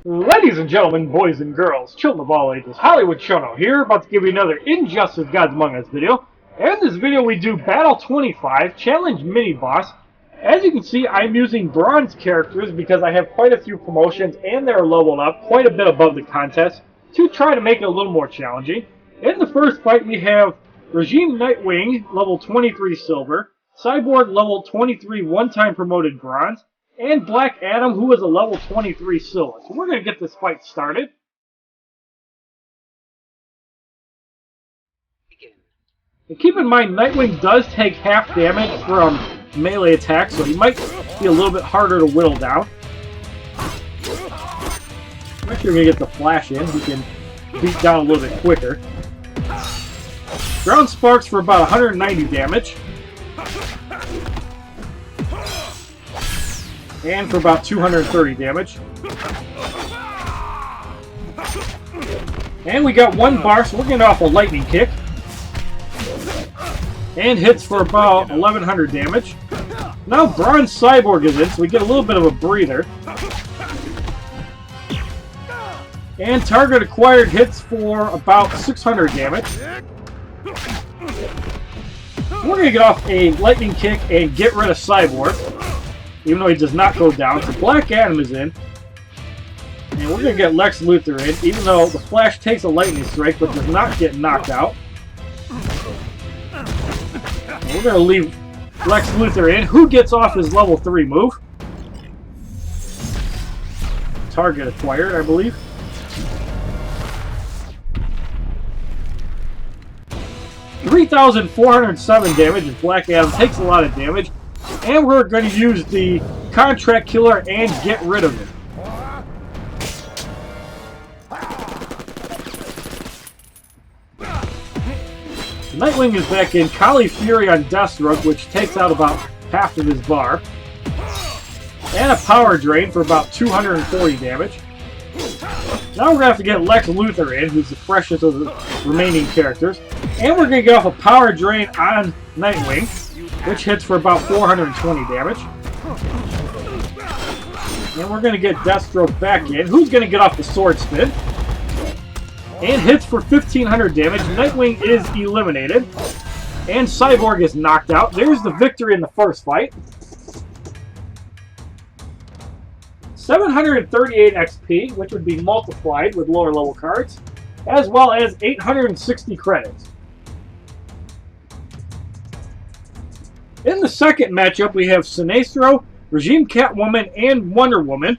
Ladies and gentlemen, boys and girls, children of all ages, HollywoodShono here, about to give you another Injustice Gods Among Us video. And in this video we do Battle 25, Challenge Mini Boss. As you can see, I'm using bronze characters because I have quite a few promotions and they're leveled up quite a bit above the contest to try to make it a little more challenging. In the first fight we have Regime Nightwing, level 23 silver, Cyborg, level 23 one-time promoted bronze, and Black Adam, who is a level 23 silver. So we're going to get this fight started. And keep in mind, Nightwing does take half damage from melee attacks, so he might be a little bit harder to whittle down. I'm actually going to get the Flash in. He can beat down a little bit quicker. Ground Sparks for about 190 damage. And for about 230 damage. And we got one bar, so we're getting off a lightning kick. And hits for about 1100 damage. Now Bronze Cyborg is in, so we get a little bit of a breather. And target acquired hits for about 600 damage. We're going to get off a lightning kick and get rid of Cyborg, even though he does not go down. So Black Adam is in. And we're going to get Lex Luthor in, even though the Flash takes a lightning strike but does not get knocked out. And we're going to leave Lex Luthor in, who gets off his level 3 move. Target acquired, I believe. $3,407 damage, and Black Adam takes a lot of damage. And we're going to use the Contract Killer and get rid of it. Nightwing is back in. Kali Fury on Deathstroke, which takes out about half of his bar. And a Power Drain for about 240 damage. Now we're going to have to get Lex Luthor in, who's the freshest of the remaining characters. And we're going to get off a Power Drain on Nightwing, which hits for about 420 damage. And we're going to get Deathstroke back in, who's going to get off the Sword Spin. And hits for 1500 damage. Nightwing is eliminated. And Cyborg is knocked out. There's the victory in the first fight. 738 XP, which would be multiplied with lower level cards, as well as 860 credits. In the second matchup, we have Sinestro, Regime Catwoman, and Wonder Woman.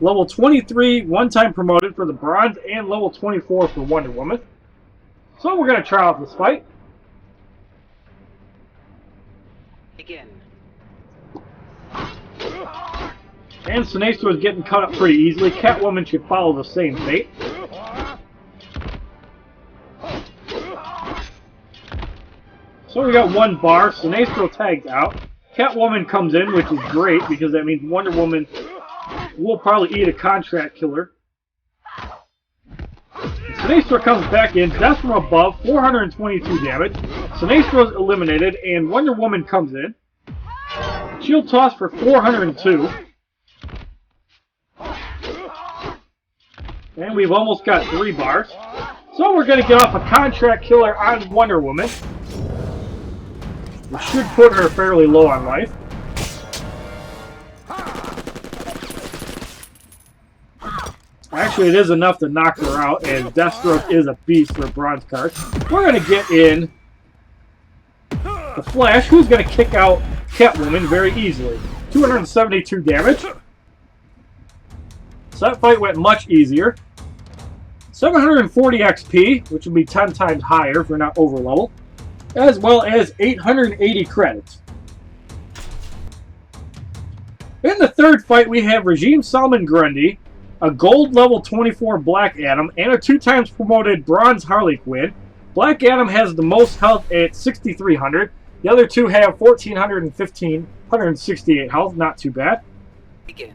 Level 23, one-time promoted for the bronze, and level 24 for Wonder Woman. So we're going to try out this fight. Begin. And Sinestro is getting cut up pretty easily. Catwoman should follow the same fate. So we got one bar. Sinestro tags out. Catwoman comes in, which is great because that means Wonder Woman will probably eat a Contract Killer. Sinestro comes back in. Death from above, 422 damage. Sinestro's eliminated, and Wonder Woman comes in. Shield toss for 402. And we've almost got 3 bars. So we're going to get off a Contract Killer on Wonder Woman, which should put her fairly low on life. Actually, it is enough to knock her out, and Deathstroke is a beast for a bronze card. We're going to get in the Flash, who's going to kick out Catwoman very easily. 272 damage. So that fight went much easier. 740 XP, which would be 10 times higher if we're not over level, as well as 880 credits. In the third fight, we have Regime Solomon Grundy, a gold level 24 Black Adam, and a 2 times promoted bronze Harley Quinn. Black Adam has the most health at 6,300. The other two have 1,400 and 1,568 health. Not too bad. Begin.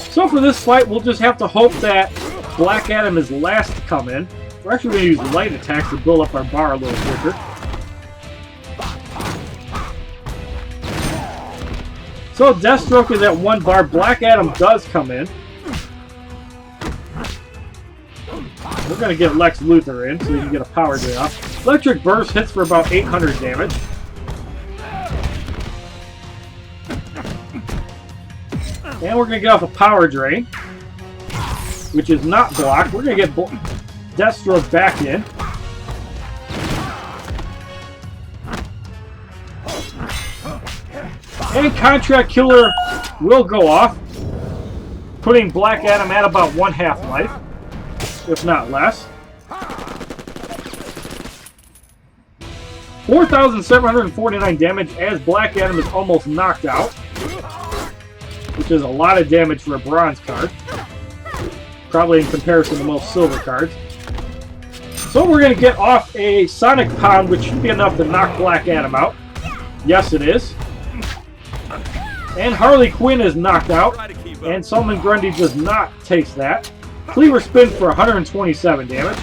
So for this fight, we'll just have to hope that Black Adam is last to come in. We're actually going to use light attacks to build up our bar a little quicker. So Deathstroke is at 1 bar. Black Adam does come in. We're going to get Lex Luthor in so we can get a power drain off. Electric Burst hits for about 800 damage. And we're going to get off a power drain, which is not blocked. We're going to get Deathstroke back in. And Contract Killer will go off, putting Black Adam at about 1 half-life, if not less. 4,749 damage as Black Adam is almost knocked out, which is a lot of damage for a bronze card, probably in comparison to most silver cards. So we're going to get off a Sonic Pound, which should be enough to knock Black Adam out. Yes, it is. And Harley Quinn is knocked out, and Solomon Grundy does not taste that. Cleaver Spin for 127 damage.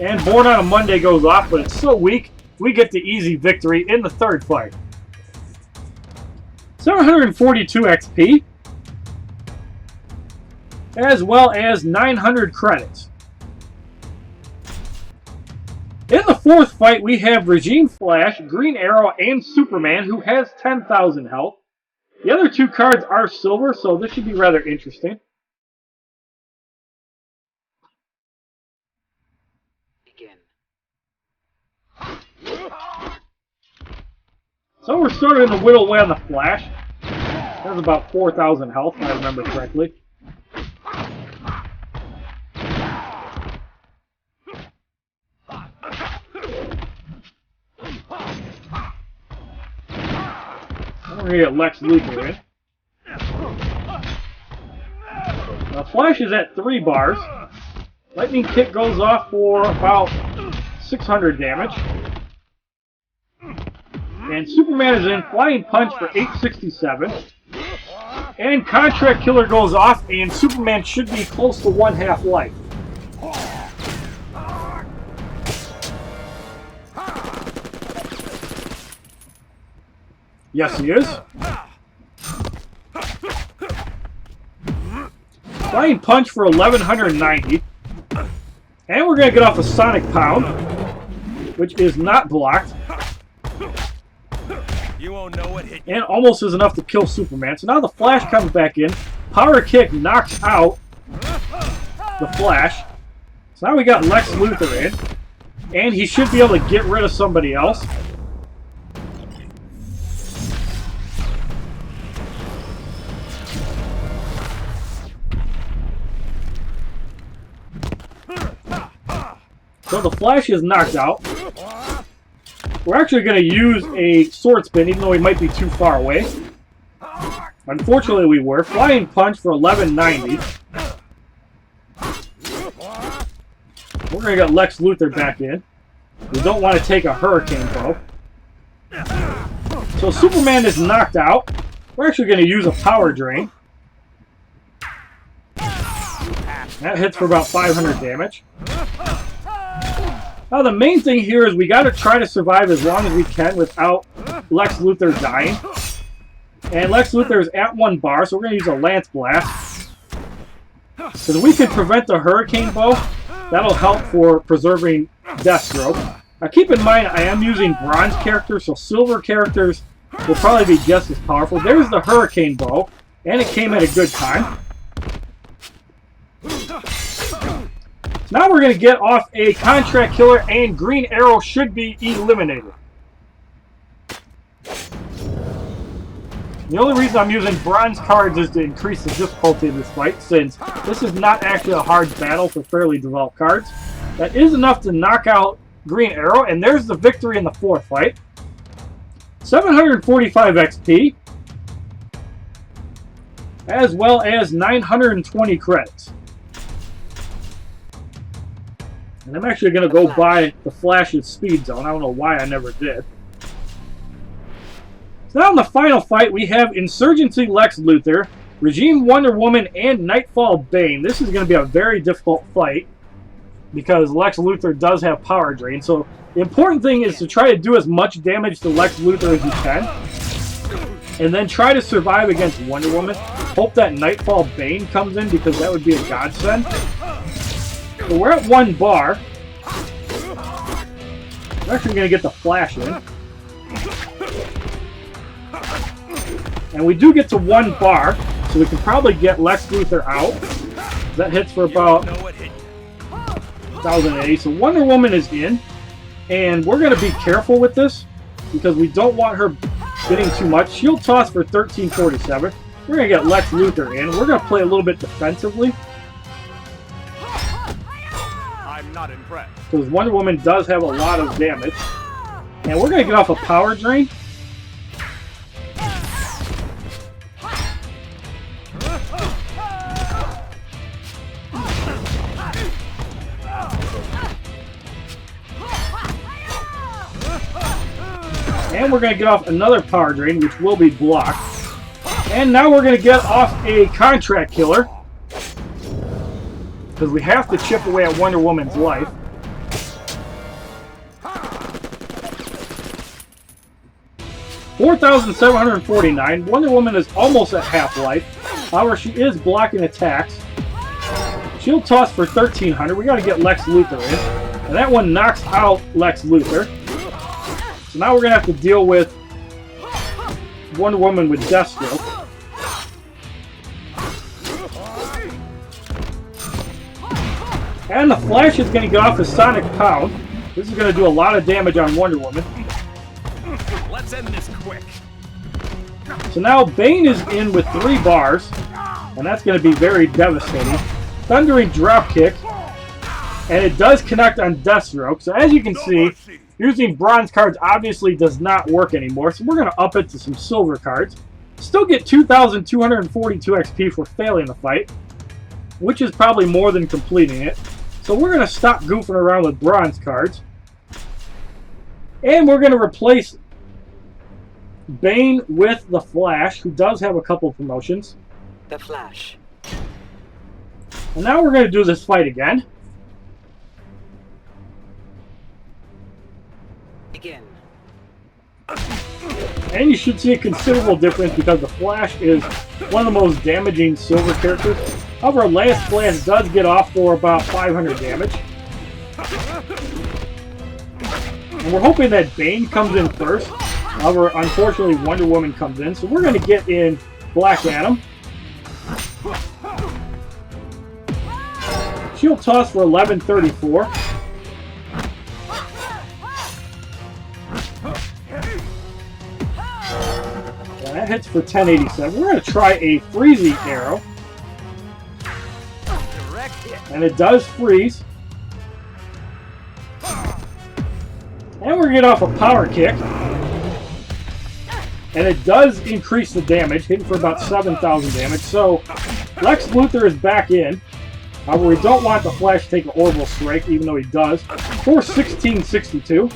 And Born on a Monday goes off, but it's so weak, we get the easy victory in the third fight. 742 XP, as well as 900 credits. In the fourth fight, we have Regime Flash, Green Arrow, and Superman, who has 10,000 health. The other two cards are silver, so this should be rather interesting. Begin. So we're starting to whittle away on the Flash. Has about 4,000 health, if I remember correctly. We're going to get Lex Luthor in. Now Flash is at 3 bars. Lightning Kick goes off for about 600 damage. And Superman is in Flying Punch for 867. And Contract Killer goes off, and Superman should be close to 1 half-life. Yes, he is. Flying Punch for 1190. And we're going to get off a Sonic Pound, which is not blocked. You won't know what hit you. And almost is enough to kill Superman. So now the Flash comes back in. Power Kick knocks out the Flash. So now we got Lex Luthor in. And he should be able to get rid of somebody else. So the Flash is knocked out. We're actually going to use a Sword Spin, even though we might be too far away. Unfortunately, we were. Flying Punch for 1190. We're going to get Lex Luthor back in. We don't want to take a Hurricane Bow. So Superman is knocked out. We're actually going to use a Power Drain. That hits for about 500 damage. Now the main thing here is we got to try to survive as long as we can without Lex Luthor dying. And Lex Luthor is at 1 bar, so we're going to use a Lance Blast. Because we can prevent the Hurricane Bow, that'll help for preserving Deathstroke. Now keep in mind, I am using bronze characters, so silver characters will probably be just as powerful. There's the Hurricane Bow, and it came at a good time. Now we're going to get off a Contract Killer, and Green Arrow should be eliminated. The only reason I'm using bronze cards is to increase the difficulty of this fight, since this is not actually a hard battle for fairly developed cards. That is enough to knock out Green Arrow, and there's the victory in the fourth fight. 745 XP, as well as 920 credits. And I'm actually going to go buy the Flash's Speed Zone. I don't know why I never did. So now in the final fight, we have Insurgency Lex Luthor, Regime Wonder Woman, and Nightfall Bane. This is going to be a very difficult fight because Lex Luthor does have Power Drain. So the important thing is to try to do as much damage to Lex Luthor as you can. And then try to survive against Wonder Woman. Hope that Nightfall Bane comes in because that would be a godsend. So we're at 1 bar. We're actually going to get the Flash in. And we do get to 1 bar, so we can probably get Lex Luthor out. That hits for about 1,080. So Wonder Woman is in. And we're going to be careful with this because we don't want her getting too much. Shield toss for 1347. We're going to get Lex Luthor in. We're going to play a little bit defensively. I'm not impressed. Because Wonder Woman does have a lot of damage. And we're going to get off a power drain. And we're going to get off another power drain, which will be blocked. And now we're going to get off a contract killer. Because we have to chip away at Wonder Woman's life. $4,749. Wonder Woman is almost at half-life. However, she is blocking attacks. Shield toss for 1,300. We got to get Lex Luthor in. And that one knocks out Lex Luthor. So now we're going to have to deal with Wonder Woman with Deathstroke. And the Flash is going to get off the Sonic Pound. This is going to do a lot of damage on Wonder Woman. Let's end this quick. So now Bane is in with 3 bars. And that's going to be very devastating. Thundering Dropkick. And it does connect on Deathstroke. So as you can see, using bronze cards obviously does not work anymore, so we're going to up it to some silver cards. Still get 2,242 XP for failing the fight, which is probably more than completing it. So we're going to stop goofing around with bronze cards. And we're going to replace Bane with the Flash, who does have a couple promotions. The Flash. And now we're going to do this fight again. Begin. And you should see a considerable difference because the Flash is one of the most damaging silver characters. However, last Flash does get off for about 500 damage. And we're hoping that Bane comes in first. However, unfortunately, Wonder Woman comes in. So we're going to get in Black Adam. Shield toss for 1134. And that hits for 1087. We're going to try a freezy arrow. And it does freeze. And we're going to get off a power kick. And it does increase the damage, hitting for about 7,000 damage. So Lex Luthor is back in. However, we don't want the Flash to take an orbital strike, even though he does. For 1662.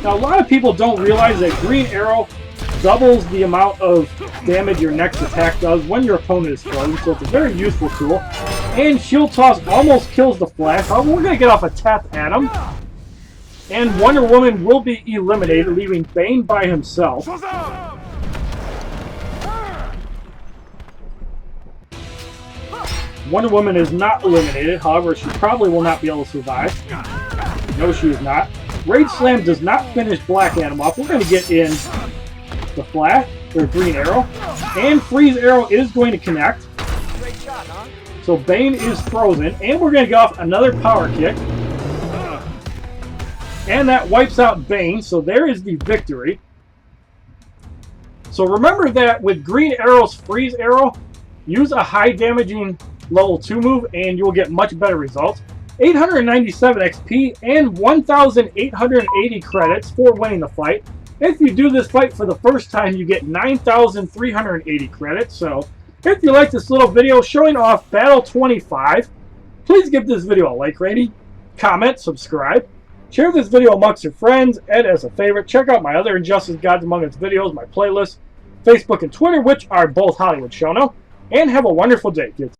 Now, a lot of people don't realize that Green Arrow doubles the amount of damage your next attack does when your opponent is frozen, so it's a very useful tool. And Shield Toss almost kills the Flash. However, we're going to get off a Tap Atom. And Wonder Woman will be eliminated, leaving Bane by himself. Wonder Woman is not eliminated, however, she probably will not be able to survive. No, she is not. Rage Slam does not finish Black Adam off. We're going to get in the Flash, or Green Arrow. And Freeze Arrow is going to connect. So Bane is frozen. And we're going to get off another Power Kick. And that wipes out Bane, so there is the victory. So remember that with Green Arrow's Freeze Arrow, use a high damaging level 2 move and you'll get much better results. 897 XP and 1,880 credits for winning the fight. If you do this fight for the first time, you get 9,380 credits. So if you like this little video showing off Battle 25, please give this video a like rating, comment, subscribe. Share this video amongst your friends, and as a favorite, check out my other Injustice Gods Among Us videos, my playlists, Facebook and Twitter, which are both HollywoodShono. And have a wonderful day, kids.